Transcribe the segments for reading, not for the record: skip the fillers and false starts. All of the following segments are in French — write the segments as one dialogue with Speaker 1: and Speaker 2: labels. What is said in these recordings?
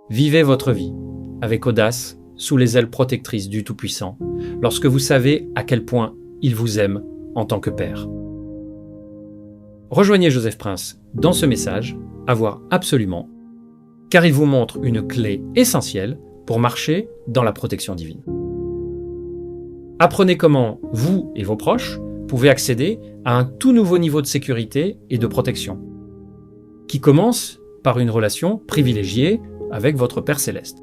Speaker 1: Vivez votre vie avec audace, sous les ailes protectrices du Tout-Puissant, lorsque vous savez à quel point il vous aime en tant que Père. Rejoignez Joseph Prince dans ce message, à voir absolument, car il vous montre une clé essentielle pour marcher dans la protection divine. Apprenez comment vous et vos proches pouvez accéder à un tout nouveau niveau de sécurité et de protection, qui commence par une relation privilégiée avec votre Père Céleste.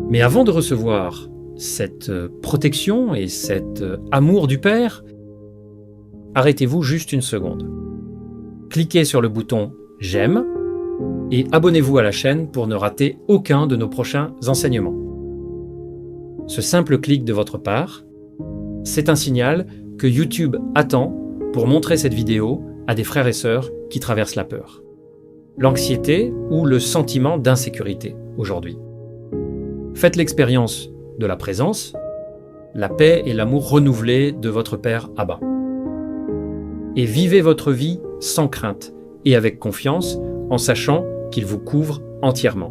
Speaker 1: Mais avant de recevoir cette protection et cet amour du Père, arrêtez-vous juste une seconde. Cliquez sur le bouton « J'aime » et abonnez-vous à la chaîne pour ne rater aucun de nos prochains enseignements. Ce simple clic de votre part, c'est un signal que YouTube attend pour montrer cette vidéo à des frères et sœurs qui traversent la peur, l'anxiété ou le sentiment d'insécurité aujourd'hui. Faites l'expérience de la présence, la paix et l'amour renouvelés de votre Père Abba. Et vivez votre vie sans crainte et avec confiance en sachant qu'il vous couvre entièrement.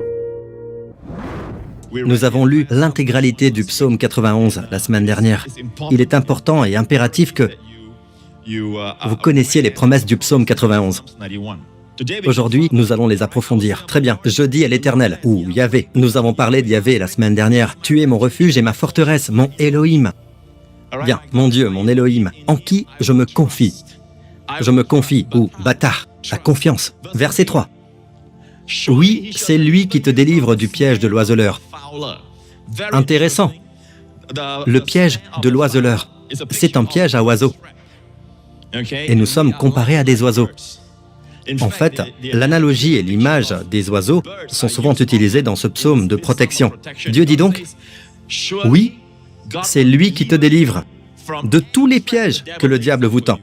Speaker 2: Nous avons lu l'intégralité du psaume 91 la semaine dernière. Il est important et impératif que vous connaissiez les promesses du psaume 91. Aujourd'hui, nous allons les approfondir. Très bien. Je dis à l'Éternel, ou Yahvé. Nous avons parlé de Yahvé la semaine dernière. Tu es mon refuge et ma forteresse, mon Elohim. Bien, mon Dieu, mon Elohim, en qui je me confie. Je me confie, ou bâtard, la confiance. Verset 3. Oui, c'est lui qui te délivre du piège de l'oiseleur. Intéressant. Le piège de l'oiseleur, c'est un piège à oiseaux. Et nous sommes comparés à des oiseaux. En fait, l'analogie et l'image des oiseaux sont souvent utilisées dans ce psaume de protection. Dieu dit donc, oui, c'est lui qui te délivre de tous les pièges que le diable vous tend.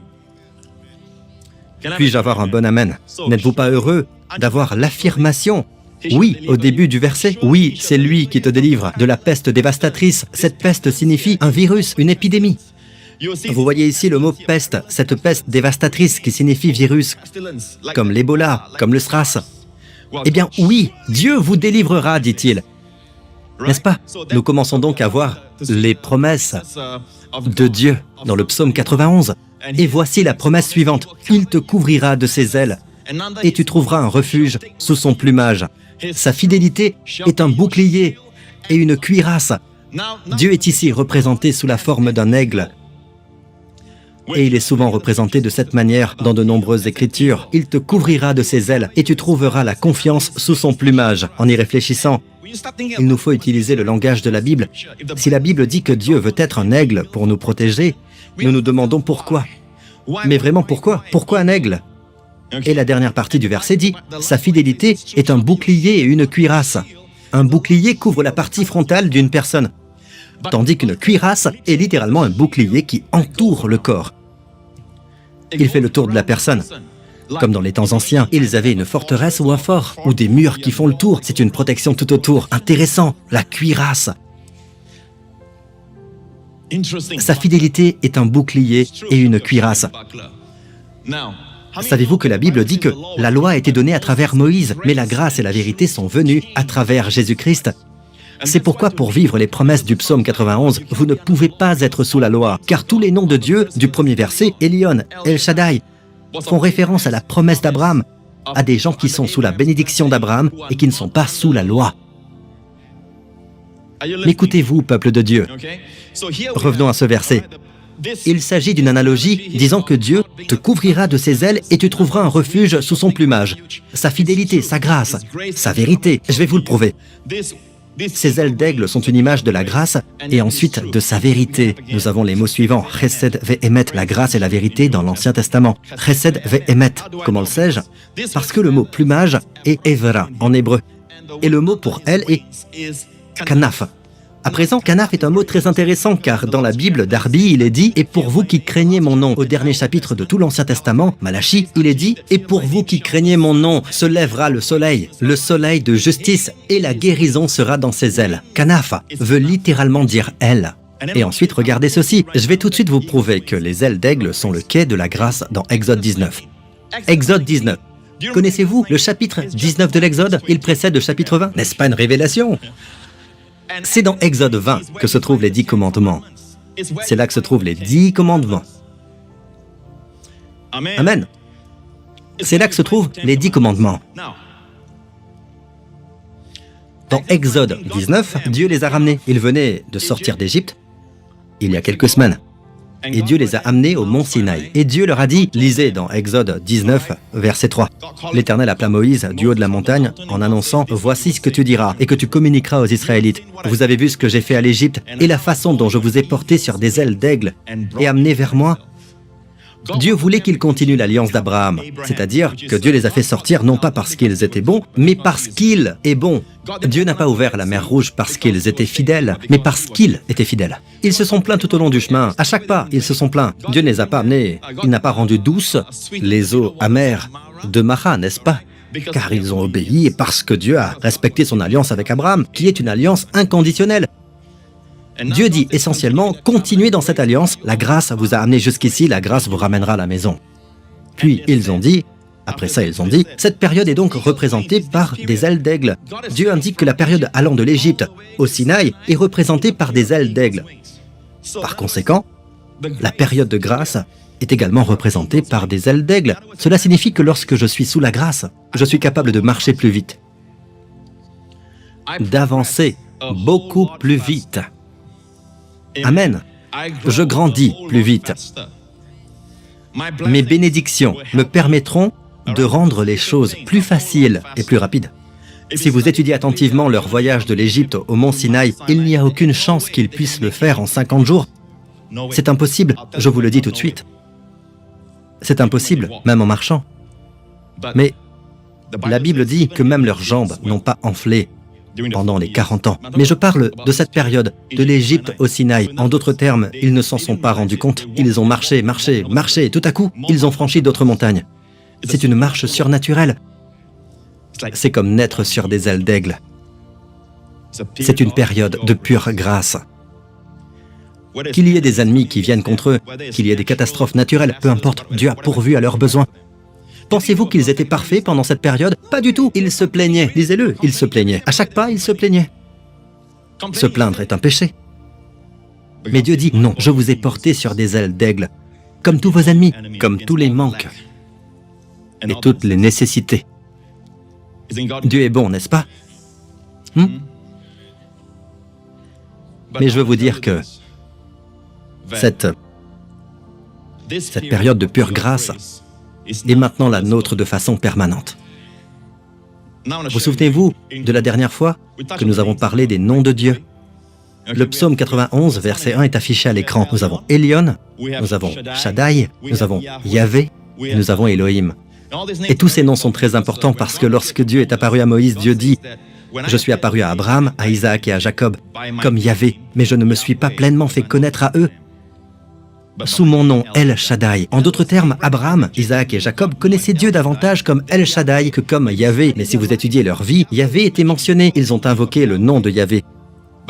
Speaker 2: Puis-je avoir un bon amen? N'êtes-vous pas heureux d'avoir l'affirmation? Oui, au début du verset, oui, c'est lui qui te délivre de la peste dévastatrice. Cette peste signifie un virus, une épidémie. Vous voyez ici le mot peste, cette peste dévastatrice qui signifie virus, comme l'Ebola, comme le SRAS. Eh bien oui, Dieu vous délivrera, dit-il. N'est-ce pas? Nous commençons donc à voir les promesses de Dieu dans le psaume 91. Et voici la promesse suivante. Il te couvrira de ses ailes et tu trouveras un refuge sous son plumage. Sa fidélité est un bouclier et une cuirasse. Dieu est ici représenté sous la forme d'un aigle. Et il est souvent représenté de cette manière dans de nombreuses écritures. Il te couvrira de ses ailes et tu trouveras la confiance sous son plumage. En y réfléchissant, il nous faut utiliser le langage de la Bible. Si la Bible dit que Dieu veut être un aigle pour nous protéger, nous nous demandons pourquoi. Mais vraiment pourquoi? Pourquoi un aigle? Et la dernière partie du verset dit, sa fidélité est un bouclier et une cuirasse. Un bouclier couvre la partie frontale d'une personne, tandis qu'une cuirasse est littéralement un bouclier qui entoure le corps. Il fait le tour de la personne. Comme dans les temps anciens, ils avaient une forteresse ou un fort, ou des murs qui font le tour. C'est une protection tout autour. Intéressant, la cuirasse. Sa fidélité est un bouclier et une cuirasse. Savez-vous que la Bible dit que la loi a été donnée à travers Moïse, mais la grâce et la vérité sont venues à travers Jésus-Christ? C'est pourquoi pour vivre les promesses du psaume 91, vous ne pouvez pas être sous la loi, car tous les noms de Dieu, du premier verset, Elion, El Shaddai, font référence à la promesse d'Abraham, à des gens qui sont sous la bénédiction d'Abraham et qui ne sont pas sous la loi. Écoutez-vous, peuple de Dieu. Revenons à ce verset. Il s'agit d'une analogie disant que Dieu te couvrira de ses ailes et tu trouveras un refuge sous son plumage. Sa fidélité, sa grâce, sa vérité, je vais vous le prouver. Ces ailes d'aigle sont une image de la grâce et ensuite de sa vérité. Nous avons les mots suivants, Chesed ve'emet, la grâce et la vérité dans l'Ancien Testament. Chesed ve'emet, comment le sais-je? Parce que le mot plumage est evra en hébreu et le mot pour elle est kanaf. À présent, canaf est un mot très intéressant car dans la Bible d'Arbi, il est dit « Et pour vous qui craignez mon nom ». Au dernier chapitre de tout l'Ancien Testament, Malachie, il est dit « Et pour vous qui craignez mon nom, se lèvera le soleil de justice, et la guérison sera dans ses ailes ». Kanaf veut littéralement dire « aile ». Et ensuite, regardez ceci. Je vais tout de suite vous prouver que les ailes d'aigle sont le quai de la grâce dans Exode 19. Exode 19. Connaissez-vous le chapitre 19 de l'Exode? Il précède le chapitre 20. N'est-ce pas une révélation? C'est dans Exode 20 que se trouvent les 10 commandements. C'est là que se trouvent les 10 commandements. Amen. C'est là que se trouvent les 10 commandements. Dans Exode 19, Dieu les a ramenés. Ils venaient de sortir d'Égypte il y a quelques semaines. Et Dieu les a amenés au mont Sinaï. Et Dieu leur a dit, lisez dans Exode 19, verset 3. L'Éternel appela Moïse du haut de la montagne en annonçant, « Voici ce que tu diras et que tu communiqueras aux Israélites. Vous avez vu ce que j'ai fait à l'Égypte et la façon dont je vous ai porté sur des ailes d'aigle et amené vers moi. » Dieu voulait qu'ils continuent l'alliance d'Abraham, c'est-à-dire que Dieu les a fait sortir non pas parce qu'ils étaient bons, mais parce qu'il est bon. Dieu n'a pas ouvert la mer Rouge parce qu'ils étaient fidèles, mais parce qu'il était fidèle. Ils se sont plaints tout au long du chemin. À chaque pas, ils se sont plaints. Dieu ne les a pas amenés. Il n'a pas rendu douces les eaux amères de Mara, n'est-ce pas? Car ils ont obéi et parce que Dieu a respecté son alliance avec Abraham, qui est une alliance inconditionnelle. Dieu dit essentiellement, continuez dans cette alliance, la grâce vous a amené jusqu'ici, la grâce vous ramènera à la maison. Puis ils ont dit, après ça ils ont dit, cette période est donc représentée par des ailes d'aigle. Dieu indique que la période allant de l'Égypte au Sinaï est représentée par des ailes d'aigle. Par conséquent, la période de grâce est également représentée par des ailes d'aigle. Cela signifie que lorsque je suis sous la grâce, je suis capable de marcher plus vite, d'avancer beaucoup plus vite. Amen. Je grandis plus vite. Mes bénédictions me permettront de rendre les choses plus faciles et plus rapides. Si vous étudiez attentivement leur voyage de l'Égypte au mont Sinaï, il n'y a aucune chance qu'ils puissent le faire en 50 jours. C'est impossible, je vous le dis tout de suite. C'est impossible, même en marchant. Mais la Bible dit que même leurs jambes n'ont pas enflé pendant les 40 ans. Mais je parle de cette période, de l'Égypte au Sinaï. En d'autres termes, ils ne s'en sont pas rendus compte. Ils ont marché, marché, marché, et tout à coup, ils ont franchi d'autres montagnes. C'est une marche surnaturelle. C'est comme naître sur des ailes d'aigle. C'est une période de pure grâce. Qu'il y ait des ennemis qui viennent contre eux, qu'il y ait des catastrophes naturelles, peu importe, Dieu a pourvu à leurs besoins. Pensez-vous qu'ils étaient parfaits pendant cette période? Pas du tout. Ils se plaignaient. Lisez-le, ils se plaignaient. À chaque pas, ils se plaignaient. Se plaindre est un péché. Mais Dieu dit, non, je vous ai porté sur des ailes d'aigle, comme tous vos ennemis, comme tous les manques et toutes les nécessités. Dieu est bon, n'est-ce pas? Mais je veux vous dire que cette période de pure grâce est maintenant la nôtre de façon permanente. Vous souvenez-vous de la dernière fois que nous avons parlé des noms de Dieu? Le psaume 91, verset 1 est affiché à l'écran. Nous avons Elion, nous avons Shaddai, nous avons Yahvé, et nous avons Elohim. Et tous ces noms sont très importants parce que lorsque Dieu est apparu à Moïse, Dieu dit « Je suis apparu à Abraham, à Isaac et à Jacob comme Yahvé, mais je ne me suis pas pleinement fait connaître à eux sous mon nom, El Shaddai. » En d'autres termes, Abraham, Isaac et Jacob connaissaient Dieu davantage comme El Shaddai que comme Yahvé. Mais si vous étudiez leur vie, Yahvé était mentionné. Ils ont invoqué le nom de Yahvé.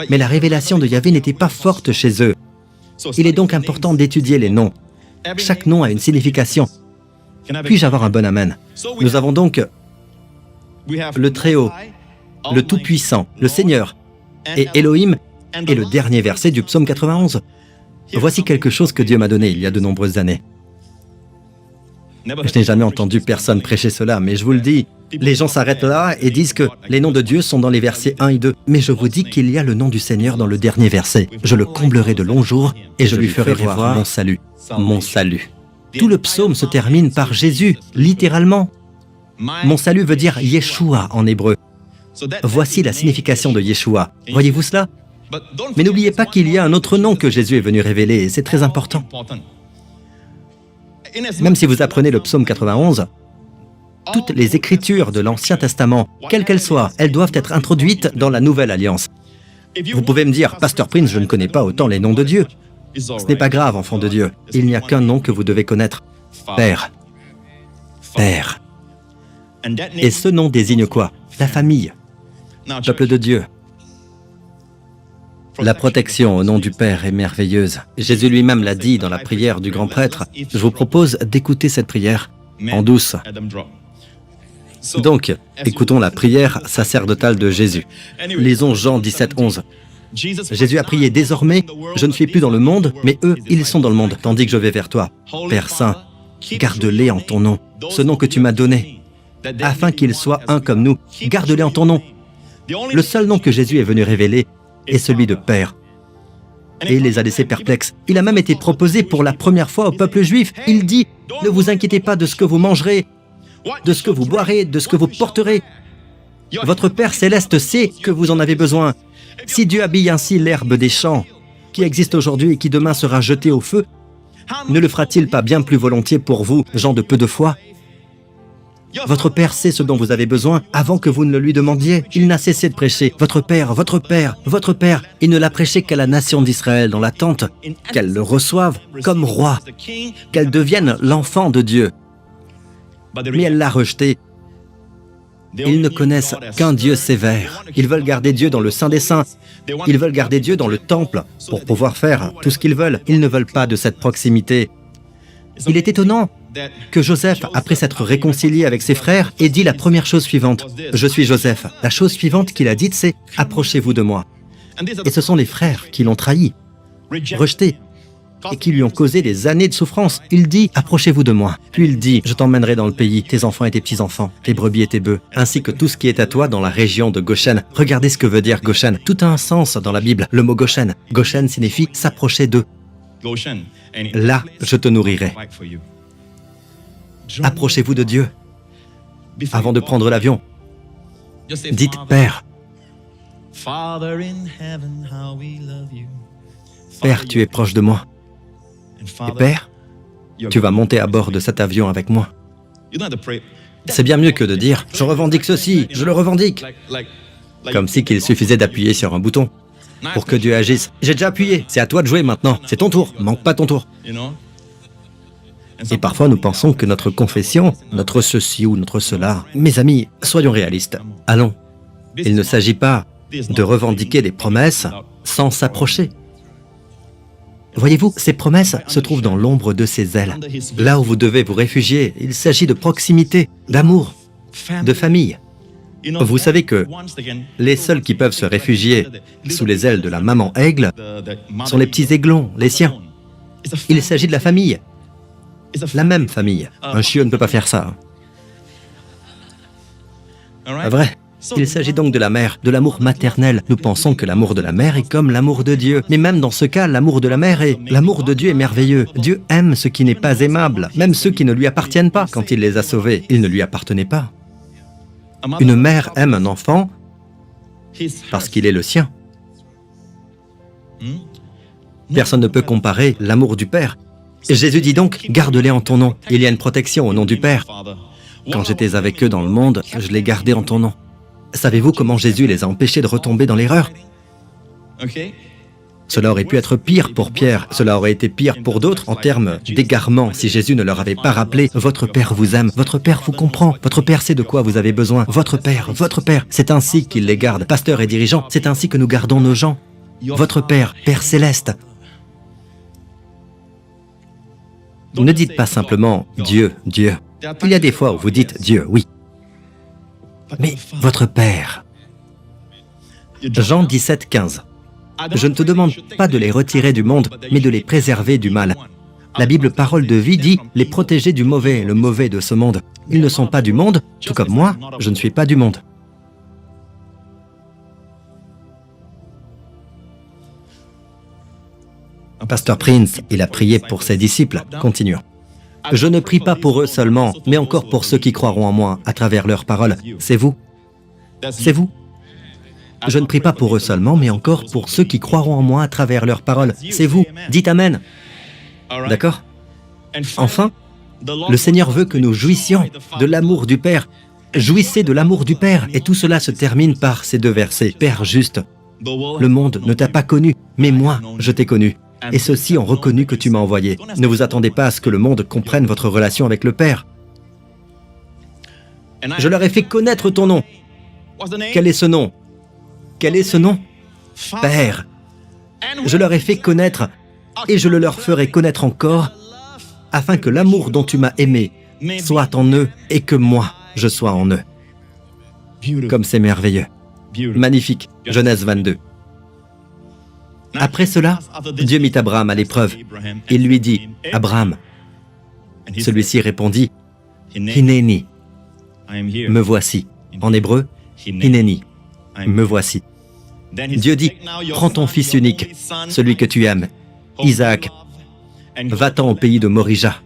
Speaker 2: Mais la révélation de Yahvé n'était pas forte chez eux. Il est donc important d'étudier les noms. Chaque nom a une signification. Puis-je avoir un bon amen? Nous avons donc le Très-Haut, le Tout-Puissant, le Seigneur, et Elohim est le dernier verset du psaume 91. Voici quelque chose que Dieu m'a donné il y a de nombreuses années. Je n'ai jamais entendu personne prêcher cela, mais je vous le dis, les gens s'arrêtent là et disent que les noms de Dieu sont dans les versets 1 et 2. Mais je vous dis qu'il y a le nom du Seigneur dans le dernier verset. Je le comblerai de longs jours et je lui ferai voir mon salut. Mon salut. Tout le psaume se termine par Jésus, littéralement. Mon salut veut dire Yeshua en hébreu. Voici la signification de Yeshua. Voyez-vous cela? Mais n'oubliez pas qu'il y a un autre nom que Jésus est venu révéler, et c'est très important. Même si vous apprenez le psaume 91, toutes les écritures de l'Ancien Testament, quelles qu'elles soient, elles doivent être introduites dans la Nouvelle Alliance. Vous pouvez me dire, Pasteur Prince, je ne connais pas autant les noms de Dieu. Ce n'est pas grave, enfant de Dieu. Il n'y a qu'un nom que vous devez connaître. Père. Père. Et ce nom désigne quoi? La famille. Peuple de Dieu. La protection au nom du Père est merveilleuse. Jésus lui-même l'a dit dans la prière du grand prêtre. Je vous propose d'écouter cette prière en douce. Donc, écoutons la prière sacerdotale de Jésus. Lisons Jean 17, 11. Jésus a prié, « Désormais, je ne suis plus dans le monde, mais eux, ils sont dans le monde, tandis que je vais vers toi. Père Saint, garde-les en ton nom, ce nom que tu m'as donné, afin qu'ils soient un comme nous. Garde-les en ton nom. » Le seul nom que Jésus est venu révéler est celui de Père. Et il les a laissés perplexes. Il a même été proposé pour la première fois au peuple juif. Il dit, « Ne vous inquiétez pas de ce que vous mangerez, de ce que vous boirez, de ce que vous porterez. Votre Père céleste sait que vous en avez besoin. Si Dieu habille ainsi l'herbe des champs, qui existe aujourd'hui et qui demain sera jetée au feu, ne le fera-t-il pas bien plus volontiers pour vous, gens de peu de foi? Votre Père sait ce dont vous avez besoin avant que vous ne le lui demandiez. Il n'a cessé de prêcher. Votre Père, votre Père, votre Père. Il ne l'a prêché qu'à la nation d'Israël dans l'attente qu'elle le reçoive comme roi, qu'elle devienne l'enfant de Dieu. Mais elle l'a rejeté. Ils ne connaissent qu'un Dieu sévère. Ils veulent garder Dieu dans le Saint des Saints. Ils veulent garder Dieu dans le temple pour pouvoir faire tout ce qu'ils veulent. Ils ne veulent pas de cette proximité. Il est étonnant que Joseph, après s'être réconcilié avec ses frères, ait dit la première chose suivante. « Je suis Joseph. » La chose suivante qu'il a dite, c'est « Approchez-vous de moi. » Et ce sont les frères qui l'ont trahi, rejeté, et qui lui ont causé des années de souffrance. Il dit « Approchez-vous de moi. » Puis il dit « Je t'emmènerai dans le pays, tes enfants et tes petits-enfants, tes brebis et tes bœufs, ainsi que tout ce qui est à toi dans la région de Goshen. » Regardez ce que veut dire Goshen. Tout a un sens dans la Bible. Le mot Goshen. Goshen signifie « s'approcher d'eux ». Là, je te nourrirai. Approchez-vous de Dieu. Avant de prendre l'avion, dites « Père ». Père, tu es proche de moi. Et Père, tu vas monter à bord de cet avion avec moi. C'est bien mieux que de dire « Je revendique ceci, je le revendique ». Comme si qu'il suffisait d'appuyer sur un bouton pour que Dieu agisse. J'ai déjà appuyé, c'est à toi de jouer maintenant. C'est ton tour, manque pas ton tour. Et parfois nous pensons que notre confession, notre ceci ou notre cela... Mes amis, soyons réalistes. Allons, il ne s'agit pas de revendiquer des promesses sans s'approcher. Voyez-vous, ces promesses se trouvent dans l'ombre de ses ailes. Là où vous devez vous réfugier, il s'agit de proximité, d'amour, de famille. Vous savez que les seuls qui peuvent se réfugier sous les ailes de la maman aigle sont les petits aiglons, les siens. Il s'agit de la famille, la même famille. Un chiot ne peut pas faire ça. Vrai. Il s'agit donc de la mère, de l'amour maternel. Nous pensons que l'amour de la mère est comme l'amour de Dieu. Mais même dans ce cas, l'amour de la mère est... L'amour de Dieu est merveilleux. Dieu aime ce qui n'est pas aimable, même ceux qui ne lui appartiennent pas. Quand il les a sauvés, ils ne lui appartenaient pas. Une mère aime un enfant parce qu'il est le sien. Personne ne peut comparer l'amour du Père. Jésus dit donc, garde-les en ton nom. Il y a une protection au nom du Père. Quand j'étais avec eux dans le monde, je les gardais en ton nom. Savez-vous comment Jésus les a empêchés de retomber dans l'erreur? Cela aurait pu être pire pour Pierre, cela aurait été pire pour d'autres en termes d'égarement si Jésus ne leur avait pas rappelé « Votre Père vous aime, votre Père vous comprend, votre Père sait de quoi vous avez besoin, votre Père, c'est ainsi qu'il les garde. Pasteurs et dirigeants, c'est ainsi que nous gardons nos gens. Votre Père, Père céleste. » Ne dites pas simplement « Dieu, Dieu ». Il y a des fois où vous dites « Dieu, oui ». Mais votre Père. Jean 17, 15. Je ne te demande pas de les retirer du monde, mais de les préserver du mal. La Bible Parole de vie dit les protéger du mauvais, le mauvais de ce monde. Ils ne sont pas du monde, tout comme moi, je ne suis pas du monde. Pasteur Prince, il a prié pour ses disciples. Continuons. Je ne prie pas pour eux seulement, mais encore pour ceux qui croiront en moi à travers leurs paroles. C'est vous. C'est vous. Je ne prie pas pour eux seulement, mais encore pour ceux qui croiront en moi à travers leurs paroles. C'est vous. Dites Amen. D'accord? Enfin, le Seigneur veut que nous jouissions de l'amour du Père. Jouissez de l'amour du Père. Et tout cela se termine par ces deux versets. Père juste, le monde ne t'a pas connu, mais moi, je t'ai connu. Et ceux-ci ont reconnu que tu m'as envoyé. Ne vous attendez pas à ce que le monde comprenne votre relation avec le Père. Je leur ai fait connaître ton nom. Quel est ce nom? Quel est ce nom? Père. Je leur ai fait connaître, et je le leur ferai connaître encore, afin que l'amour dont tu m'as aimé soit en eux et que moi, je sois en eux. Comme c'est merveilleux. Magnifique. Genèse 22. Après cela, Dieu mit Abraham à l'épreuve. Il lui dit, « Abraham. » Celui-ci répondit, « Hineni. » Me voici. En hébreu, « Hineni. » Me voici. Dieu dit, « Prends ton fils unique, celui que tu aimes, Isaac. Va-t'en au pays de Morija.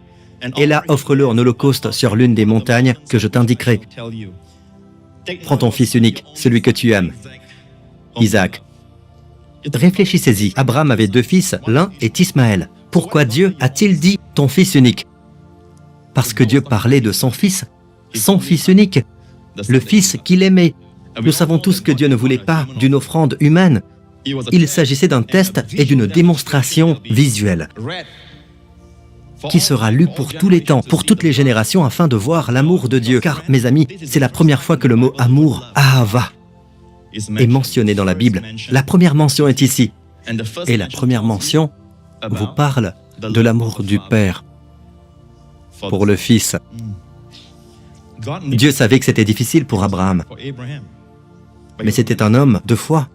Speaker 2: Et là, offre-le en holocauste sur l'une des montagnes que je t'indiquerai. Prends ton fils unique, celui que tu aimes, Isaac. » Réfléchissez-y. Abraham avait 2 fils, l'un est Ismaël. Pourquoi Dieu a-t-il dit « ton fils unique » ? Parce que Dieu parlait de son fils unique, le fils qu'il aimait. Nous savons tous que Dieu ne voulait pas d'une offrande humaine. Il s'agissait d'un test et d'une démonstration visuelle qui sera lu pour tous les temps, pour toutes les générations, afin de voir l'amour de Dieu. Car, mes amis, c'est la première fois que le mot « amour », « ahava », est mentionné dans la Bible. La première mention est ici. Et la première mention vous parle de l'amour du Père pour le Fils. Dieu savait que c'était difficile pour Abraham, mais c'était un homme de foi.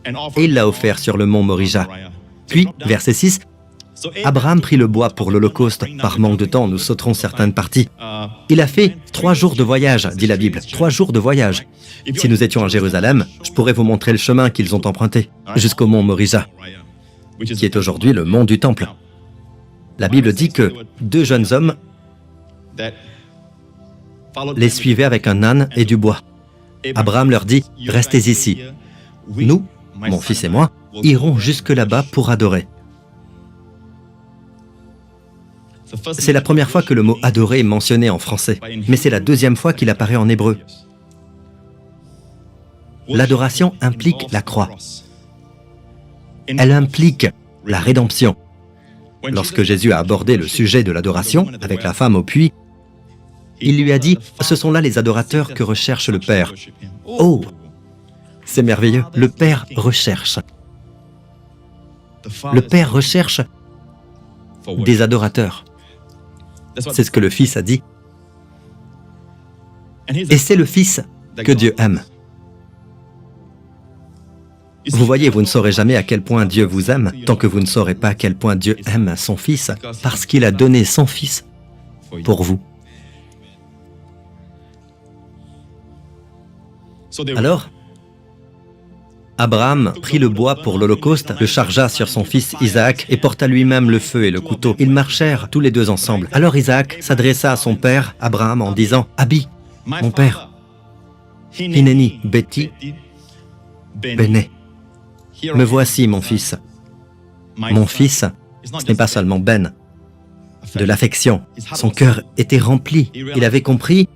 Speaker 2: Et il l'a offert sur le mont Morija. Puis, verset 6, Abraham prit le bois pour l'Holocauste. Par manque de temps, nous sauterons certaines parties. Il a fait 3 jours de voyage, dit la Bible. 3 jours de voyage. Si nous étions à Jérusalem, je pourrais vous montrer le chemin qu'ils ont emprunté jusqu'au mont Morija, qui est aujourd'hui le mont du Temple. La Bible dit que 2 jeunes hommes les suivaient avec un âne et du bois. Abraham leur dit, « Restez ici. Nous, mon fils et moi, irons jusque là-bas pour adorer. » C'est la première fois que le mot « adorer » est mentionné en français, mais c'est la 2e fois qu'il apparaît en hébreu. L'adoration implique la croix. Elle implique la rédemption. Lorsque Jésus a abordé le sujet de l'adoration avec la femme au puits, il lui a dit, « Ce sont là les adorateurs que recherche le Père. » Oh, c'est merveilleux, le Père recherche. Le Père recherche des adorateurs. C'est ce que le Fils a dit. Et c'est le Fils que Dieu aime. Vous voyez, vous ne saurez jamais à quel point Dieu vous aime tant que vous ne saurez pas à quel point Dieu aime son Fils, parce qu'il a donné son Fils pour vous. Alors, Abraham prit le bois pour l'Holocauste, le chargea sur son fils Isaac et porta lui-même le feu et le couteau. Ils marchèrent tous les 2 ensemble. Alors Isaac s'adressa à son père, Abraham, en disant, « Abi, mon père, Hineni, Beti, Bene, me voici mon fils. » Mon fils, ce n'est pas seulement Ben, de l'affection. Son cœur était rempli. Il avait compris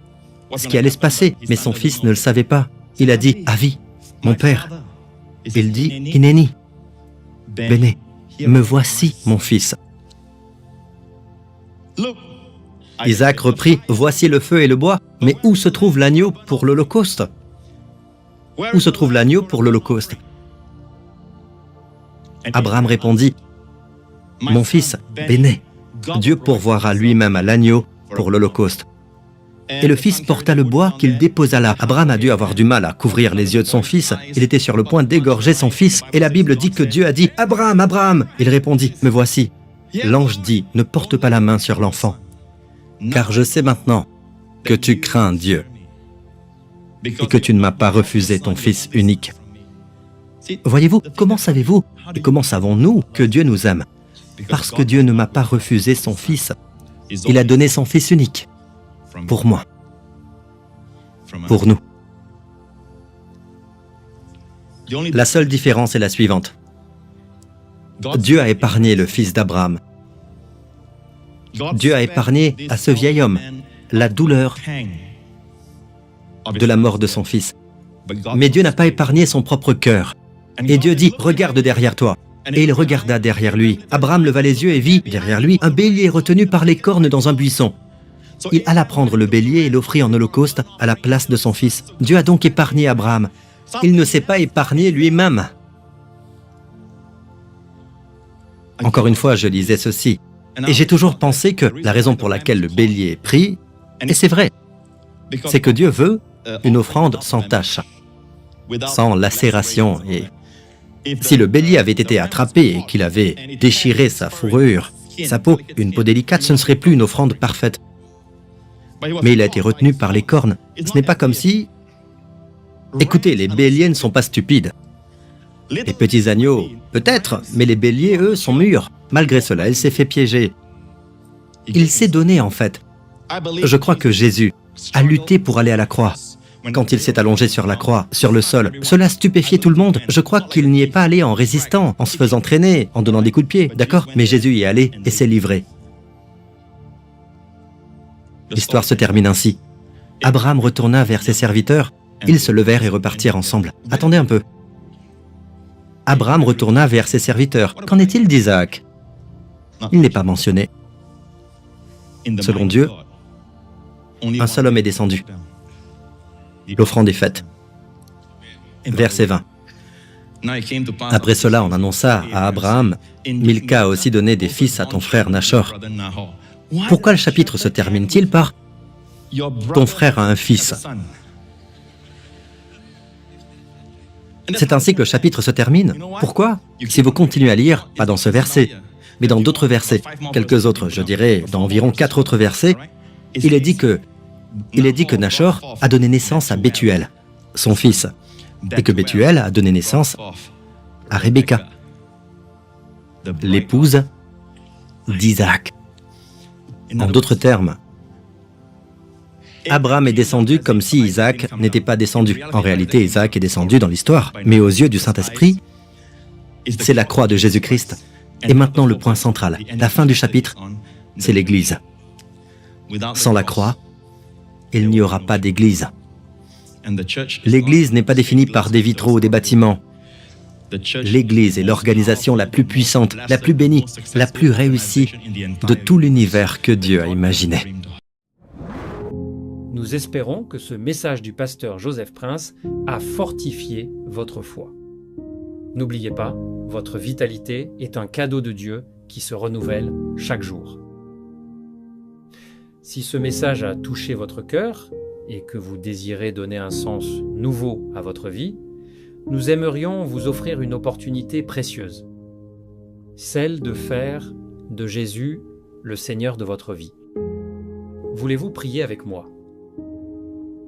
Speaker 2: ce qui allait se passer, mais son fils ne le savait pas. Il a dit, « Avi, mon père. » Il dit, « Hineni, Bene, me voici mon fils. » Isaac reprit, « Voici le feu et le bois, mais où se trouve l'agneau pour l'Holocauste? Où se trouve l'agneau pour l'Holocauste? » Abraham répondit, « Mon fils, Bene, Dieu pourvoira lui-même à l'agneau pour l'Holocauste. » Et le fils porta le bois qu'il déposa là. Abraham a dû avoir du mal à couvrir les yeux de son fils. Il était sur le point d'égorger son fils. Et la Bible dit que Dieu a dit, « Abraham, Abraham !» Il répondit, « Me voici. » L'ange dit, « Ne porte pas la main sur l'enfant, car je sais maintenant que tu crains Dieu et que tu ne m'as pas refusé ton fils unique. » Voyez-vous, comment savez-vous et comment savons-nous que Dieu nous aime? Parce que Dieu ne m'a pas refusé son fils. Il a donné son fils unique. Pour moi, pour nous. La seule différence est la suivante. Dieu a épargné le fils d'Abraham. Dieu a épargné à ce vieil homme la douleur de la mort de son fils. Mais Dieu n'a pas épargné son propre cœur. Et Dieu dit, « Regarde derrière toi. » Et il regarda derrière lui. Abraham leva les yeux et vit, derrière lui, un bélier retenu par les cornes dans un buisson. Il alla prendre le bélier et l'offrit en holocauste à la place de son fils. Dieu a donc épargné Abraham. Il ne s'est pas épargné lui-même. Encore une fois, je lisais ceci. Et j'ai toujours pensé que la raison pour laquelle le bélier est pris, et c'est vrai, C'est que Dieu veut une offrande sans tache, sans lacération. Et si le bélier avait été attrapé et qu'il avait déchiré sa fourrure, sa peau, une peau délicate, ce ne serait plus une offrande parfaite. Mais il a été retenu par les cornes. Ce n'est pas comme si... Écoutez, les béliers ne sont pas stupides. Les petits agneaux, peut-être, mais les béliers, eux, sont mûrs. Malgré cela, il s'est fait piéger. Il s'est donné, en fait. Je crois que Jésus a lutté pour aller à la croix. Quand il s'est allongé sur la croix, sur le sol, cela stupéfiait tout le monde. Je crois qu'il n'y est pas allé en résistant, en se faisant traîner, en donnant des coups de pied, d'accord? Mais Jésus y est allé et s'est livré. L'histoire se termine ainsi. Abraham retourna vers ses serviteurs. Ils se levèrent et repartirent ensemble. Attendez un peu. Abraham retourna vers ses serviteurs. Qu'en est-il d'Isaac? Il n'est pas mentionné. Selon Dieu, un seul homme est descendu. L'offrande est faite. Verset 20. Après cela, on annonça à Abraham, « Milca a aussi donné des fils à ton frère Nachor. » Pourquoi le chapitre se termine-t-il par « Ton frère a un fils » ? C'est ainsi que le chapitre se termine. Pourquoi? Si vous continuez à lire, pas dans ce verset, mais dans d'autres versets, quelques autres, je dirais, dans environ 4 autres versets, il est dit que Nachor a donné naissance à Bethuel, son fils, et que Bethuel a donné naissance à Rebecca, l'épouse d'Isaac. En d'autres termes, Abraham est descendu comme si Isaac n'était pas descendu. En réalité, Isaac est descendu dans l'histoire, mais aux yeux du Saint-Esprit, c'est la croix de Jésus-Christ. Et maintenant, le point central, la fin du chapitre, c'est l'Église. Sans la croix, il n'y aura pas d'Église. L'Église n'est pas définie par des vitraux ou des bâtiments. L'Église est l'organisation la plus puissante, la plus bénie, la plus réussie de tout l'univers que Dieu a imaginé.
Speaker 1: Nous espérons que ce message du pasteur Joseph Prince a fortifié votre foi. N'oubliez pas, votre vitalité est un cadeau de Dieu qui se renouvelle chaque jour. Si ce message a touché votre cœur et que vous désirez donner un sens nouveau à votre vie, nous aimerions vous offrir une opportunité précieuse, celle de faire de Jésus le Seigneur de votre vie. Voulez-vous prier avec moi?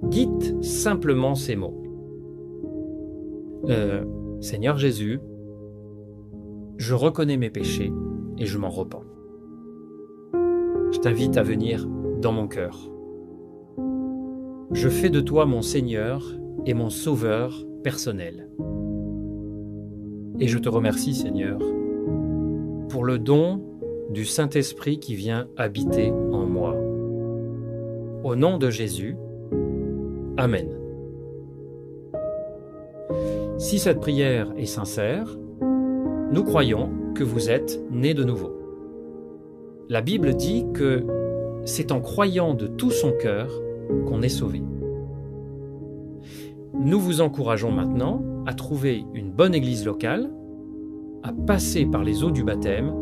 Speaker 1: Dites simplement ces mots. Seigneur Jésus, je reconnais mes péchés et je m'en repens. Je t'invite à venir dans mon cœur. Je fais de toi mon Seigneur et mon Sauveur personnel. Et je te remercie, Seigneur, pour le don du Saint-Esprit qui vient habiter en moi. Au nom de Jésus, Amen. Si cette prière est sincère, nous croyons que vous êtes né de nouveau. La Bible dit que c'est en croyant de tout son cœur qu'on est sauvé. Nous vous encourageons maintenant à trouver une bonne église locale, à passer par les eaux du baptême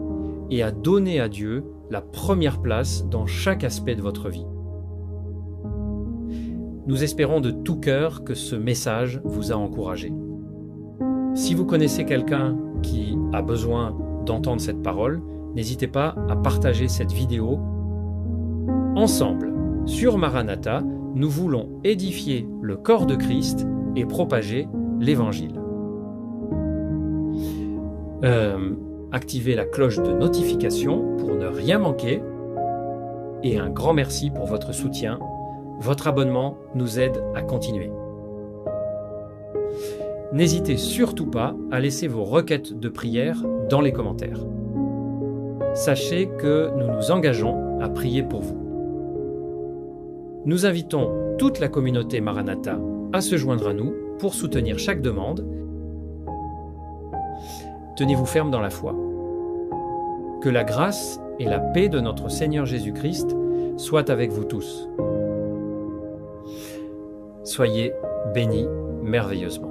Speaker 1: et à donner à Dieu la première place dans chaque aspect de votre vie. Nous espérons de tout cœur que ce message vous a encouragé. Si vous connaissez quelqu'un qui a besoin d'entendre cette parole, n'hésitez pas à partager cette vidéo. Ensemble, sur Maranatha, nous voulons édifier le corps de Christ et propager l'Évangile. Activez la cloche de notification pour ne rien manquer. Et un grand merci pour votre soutien. Votre abonnement nous aide à continuer. N'hésitez surtout pas à laisser vos requêtes de prière dans les commentaires. Sachez que nous nous engageons à prier pour vous. Nous invitons toute la communauté Maranatha à se joindre à nous pour soutenir chaque demande. Tenez-vous ferme dans la foi. Que la grâce et la paix de notre Seigneur Jésus-Christ soient avec vous tous. Soyez bénis merveilleusement.